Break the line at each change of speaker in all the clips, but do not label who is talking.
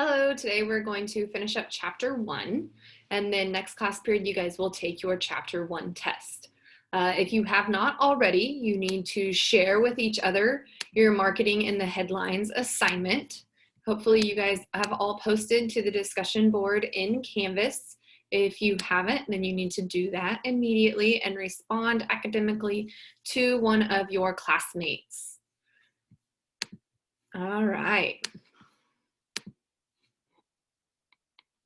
Hello, today we're going to finish up chapter 1, and then next class period you guys will take your chapter 1 test. If you have not already, you need to share with each other your marketing in the headlines assignment. Hopefully you guys have all posted to the discussion board in Canvas. If you haven't, then you need to do that immediately and respond academically to one of your classmates. All right.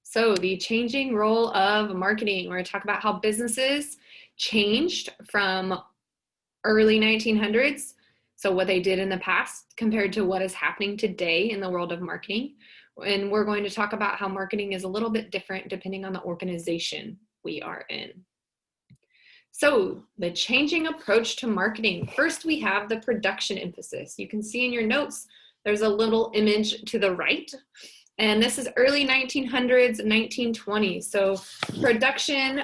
So the changing role of marketing, we're going to talk about how businesses changed from early 1900s, so what they did in the past compared to what is happening today in the world of marketing. And we're going to talk about how marketing is a little bit different depending on the organization we are in. So the changing approach to marketing. First, we have the production emphasis. You can see in your notes, there's a little image to the right. And this is early 1900s, 1920s. So production,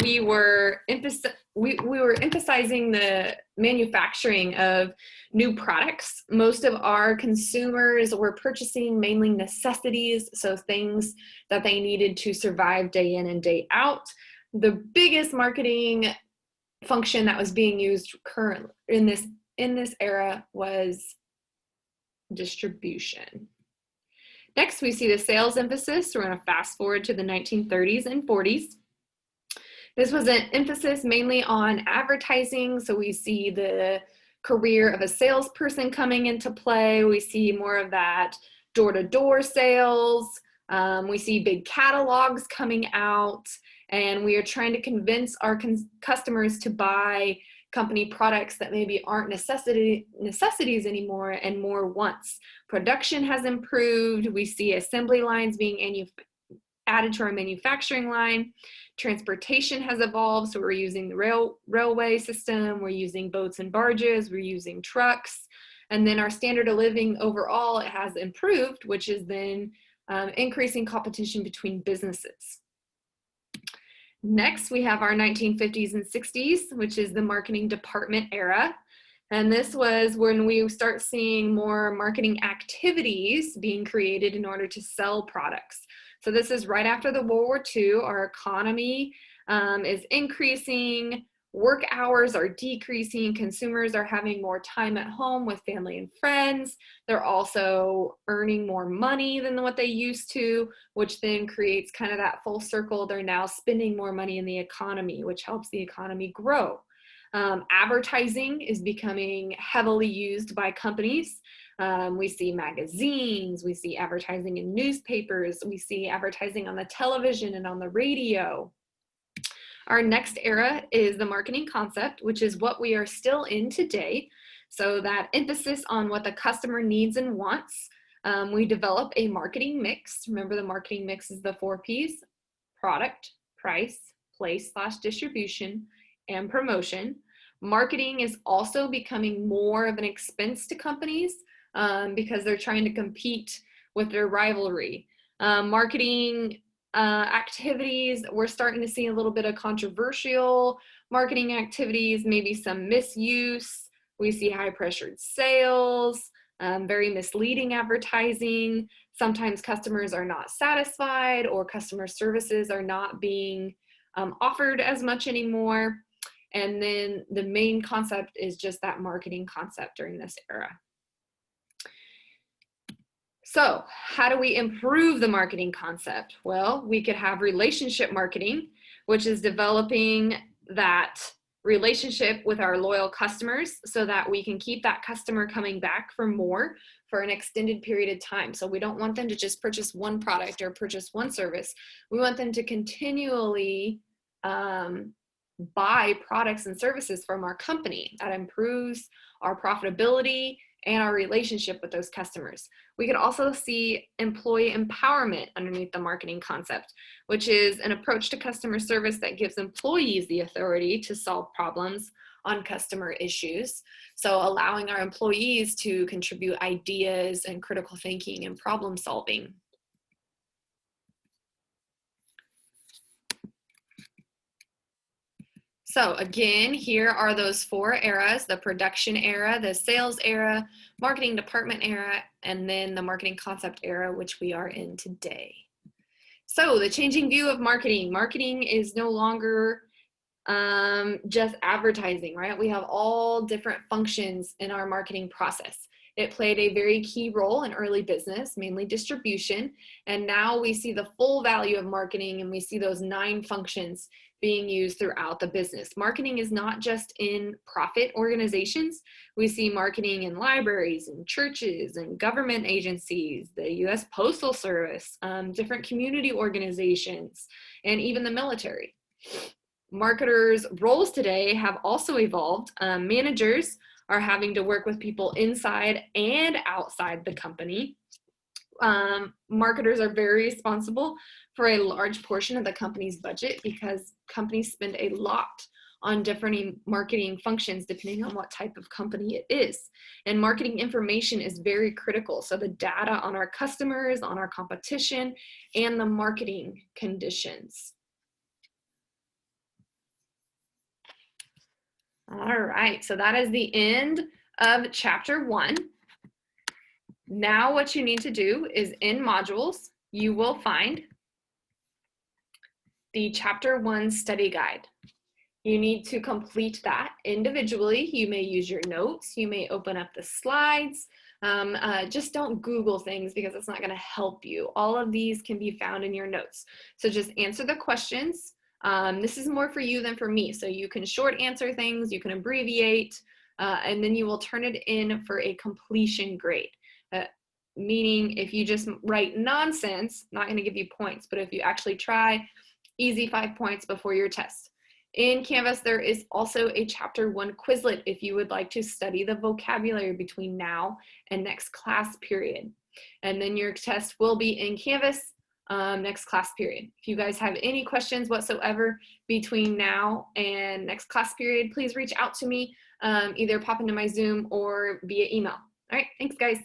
we were emphasizing the manufacturing of new products. Most of our consumers were purchasing mainly necessities, so things that they needed to survive day in and day out. The biggest marketing function that was being used currently in this era was distribution. Next, we see the sales emphasis. We're going to fast forward to the 1930s and 40s. This was an emphasis mainly on advertising. So we see the career of a salesperson coming into play. We see more of that door-to-door sales. We see big catalogs coming out, and we are trying to convince our customers to buy company products that maybe aren't necessities anymore and more wants. Production has improved. We see assembly lines being added to our manufacturing line. Transportation has evolved, so we're using the railway system, we're using boats and barges, we're using trucks, and then our standard of living overall it has improved, which is then increasing competition between businesses. Next, we have our 1950s and 60s, which is the marketing department era. And this was when we start seeing more marketing activities being created in order to sell products. So this is right after the World War II. Our economy is increasing, work hours are decreasing, consumers are having more time at home with family and friends. They're also earning more money than what they used to, which then creates kind of that full circle. They're now spending more money in the economy, which helps the economy grow. Advertising is becoming heavily used by companies. We see magazines, we see advertising in newspapers, we see advertising on the television and on the radio. Our next era is the marketing concept, which is what we are still in today. So that emphasis on what the customer needs and wants. We develop a marketing mix. Remember, the marketing mix is the 4 Ps: product, price, place/distribution, and promotion. Marketing is also becoming more of an expense to companies because they're trying to compete with their rivalry. Marketing activities, we're starting to see a little bit of controversial marketing activities, maybe some misuse. We see high pressured sales, very misleading advertising. Sometimes customers are not satisfied, or customer services are not being offered as much anymore. And then the main concept is just that marketing concept during this era. So how do we improve the marketing concept? Well, we could have relationship marketing, which is developing that relationship with our loyal customers so that we can keep that customer coming back for more for an extended period of time. So we don't want them to just purchase one product or purchase one service. We want them to continually buy products and services from our company. That improves our profitability and our relationship with those customers. We could also see employee empowerment underneath the marketing concept, which is an approach to customer service that gives employees the authority to solve problems on customer issues. So allowing our employees to contribute ideas and critical thinking and problem solving. So again, here are those 4 eras: the production era, the sales era, marketing department era, and then the marketing concept era, which we are in today. So the changing view of marketing. Marketing is no longer just advertising, right? We have all different functions in our marketing process. It played a very key role in early business, mainly distribution. And now we see the full value of marketing, and we see those 9 functions being used throughout the business. Marketing is not just in profit organizations. We see marketing in libraries and churches and government agencies, the US Postal Service, different community organizations, and even the military. Marketers' roles today have also evolved. Managers are having to work with people inside and outside the company. Marketers are very responsible for a large portion of the company's budget because companies spend a lot on different marketing functions depending on what type of company it is. And marketing information is very critical. So the data on our customers, on our competition, and the marketing conditions. All right, so that is the end of chapter 1. Now what you need to do is in modules, you will find the chapter 1 study guide. You need to complete that individually. You may use your notes, you may open up the slides. Just don't Google things because it's not going to help you. All of these can be found in your notes. So just answer the questions. This is more for you than for me. So you can short answer things, you can abbreviate, and then you will turn it in for a completion grade. Meaning if you just write nonsense, not going to give you points, but if you actually try, easy 5 points before your test. In Canvas, there is also a chapter 1 Quizlet if you would like to study the vocabulary between now and next class period. And then your test will be in Canvas next class period. If you guys have any questions whatsoever between now and next class period, please reach out to me, either pop into my Zoom or via email. All right, thanks guys.